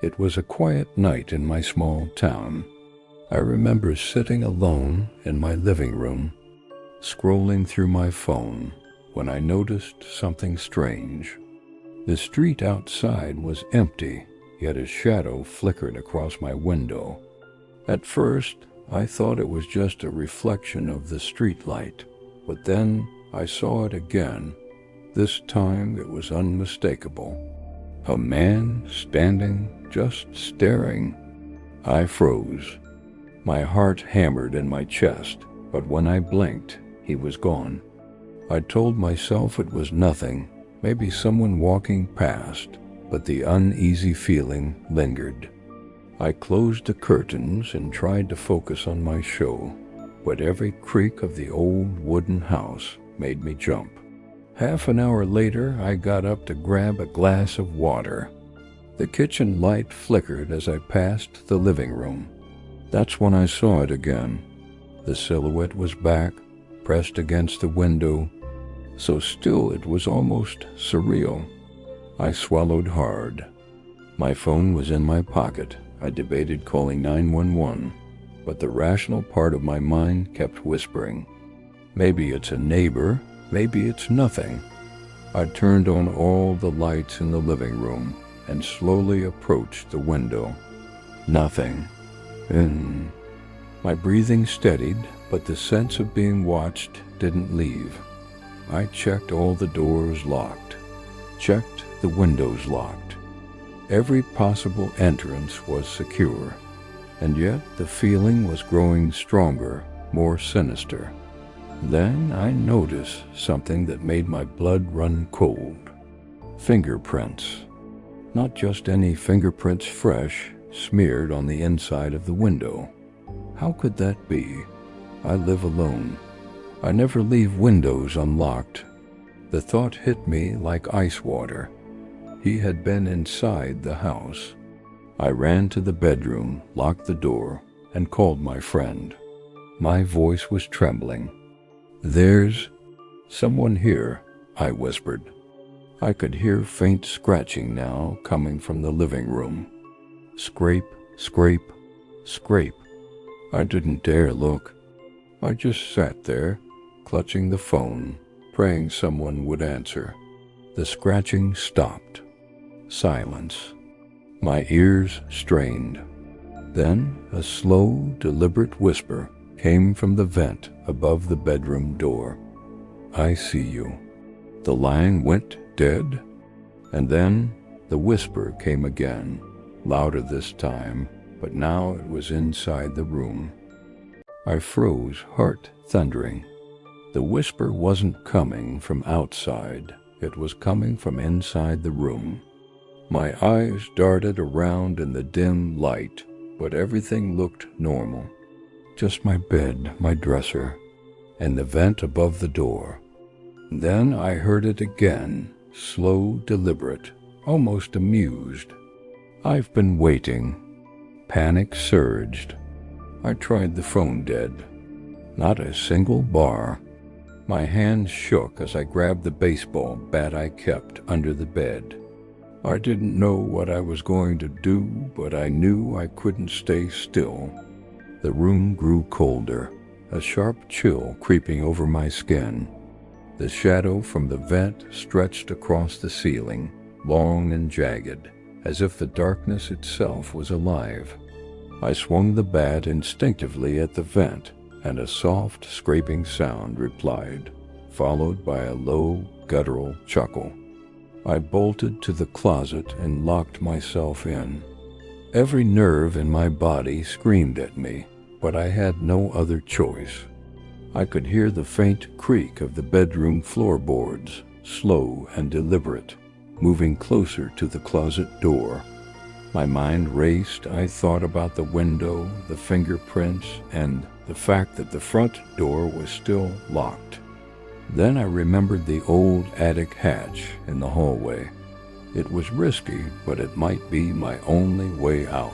It was a quiet night in my small town. I remember sitting alone in my living room, scrolling through my phone, when I noticed something strange. The street outside was empty, yet a shadow flickered across my window. At first, I thought it was just a reflection of the streetlight, but then I saw it again. This time it was unmistakable. A man standing, just staring. I froze. My heart hammered in my chest, but when I blinked, he was gone. I told myself it was nothing, maybe someone walking past, but the uneasy feeling lingered. I closed the curtains and tried to focus on my show, but every creak of the old wooden house made me jump. Half an hour later, I got up to grab a glass of water. The kitchen light flickered as I passed the living room. That's when I saw it again. The silhouette was back, pressed against the window, so still it was almost surreal. I swallowed hard. My phone was in my pocket. I debated calling 911, but the rational part of my mind kept whispering, maybe it's a neighbor, maybe it's nothing. I turned on all the lights in the living room and slowly approached the window. Nothing. My breathing steadied, but the sense of being watched didn't leave. I checked all the doors locked, checked the windows locked. Every possible entrance was secure, and yet the feeling was growing stronger, more sinister. Then I noticed something that made my blood run cold. Fingerprints. Not just any fingerprints fresh, smeared on the inside of the window. How could that be? I live alone. I never leave windows unlocked. The thought hit me like ice water. He had been inside the house. I ran to the bedroom, locked the door, and called my friend. My voice was trembling. "There's someone here," I whispered. I could hear faint scratching now coming from the living room. Scrape, scrape, scrape. I didn't dare look. I just sat there, clutching the phone, praying someone would answer. The scratching stopped. Silence. My ears strained. Then a slow, deliberate whisper came from the vent above the bedroom door. "I see you." The line went dead, and then the whisper came again, louder this time, but now it was inside the room. I froze, heart thundering. The whisper wasn't coming from outside, it was coming from inside the room. My eyes darted around in the dim light, but everything looked normal. Just my bed, my dresser, and the vent above the door. Then I heard it again, slow, deliberate, almost amused. "I've been waiting." Panic surged. I tried the phone dead. Not a single bar. My hands shook as I grabbed the baseball bat I kept under the bed. I didn't know what I was going to do, but I knew I couldn't stay still. The room grew colder, a sharp chill creeping over my skin. The shadow from the vent stretched across the ceiling, long and jagged, as if the darkness itself was alive. I swung the bat instinctively at the vent, and a soft, scraping sound replied, followed by a low, guttural chuckle. I bolted to the closet and locked myself in. Every nerve in my body screamed at me, but I had no other choice. I could hear the faint creak of the bedroom floorboards, slow and deliberate, moving closer to the closet door. My mind raced. I thought about the window, the fingerprints, and the fact that the front door was still locked. Then I remembered the old attic hatch in the hallway. It was risky, but it might be my only way out.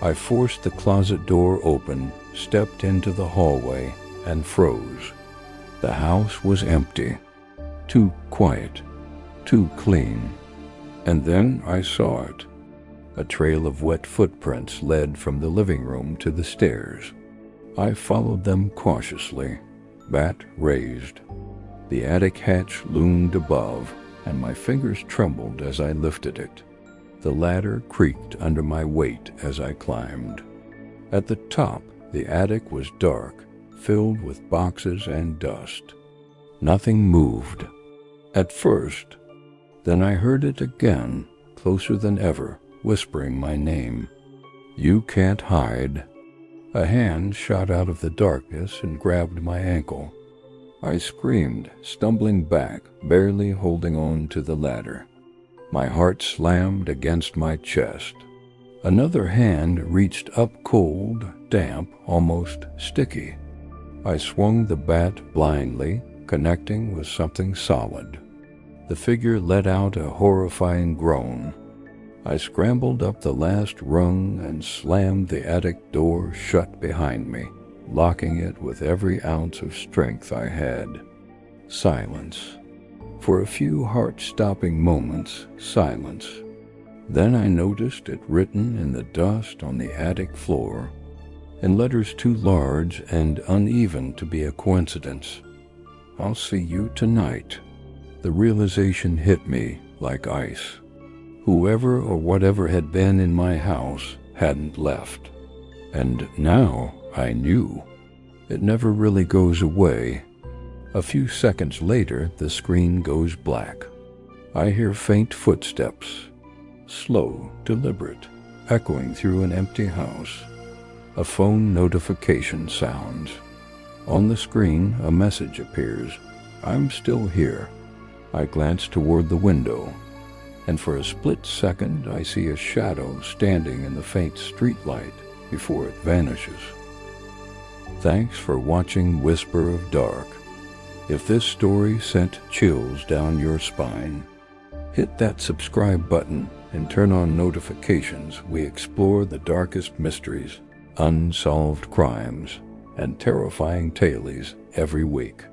I forced the closet door open, stepped into the hallway, and froze. The house was empty, too quiet, too clean. And then I saw it. A trail of wet footprints led from the living room to the stairs. I followed them cautiously, bat raised. The attic hatch loomed above, and my fingers trembled as I lifted it. The ladder creaked under my weight as I climbed. At the top, the attic was dark, filled with boxes and dust. Nothing moved. At first, then I heard it again, closer than ever, whispering my name. "You can't hide." A hand shot out of the darkness and grabbed my ankle. I screamed, stumbling back, barely holding on to the ladder. My heart slammed against my chest. Another hand reached up, cold, damp, almost sticky. I swung the bat blindly, connecting with something solid. The figure let out a horrifying groan. I scrambled up the last rung and slammed the attic door shut behind me, locking it with every ounce of strength I had. Silence. For a few heart-stopping moments, silence. Then I noticed it written in the dust on the attic floor, in letters too large and uneven to be a coincidence. "I'll see you tonight." The realization hit me like ice. Whoever or whatever had been in my house hadn't left. And now I knew. It never really goes away. A few seconds later, the screen goes black. I hear faint footsteps, slow, deliberate, echoing through an empty house. A phone notification sounds. On the screen, a message appears. "I'm still here." I glance toward the window, and for a split second I see a shadow standing in the faint streetlight before it vanishes. Thanks for watching Whisper of Dark. If this story sent chills down your spine, hit that subscribe button and turn on notifications. We explore the darkest mysteries, unsolved crimes, and terrifying tales every week.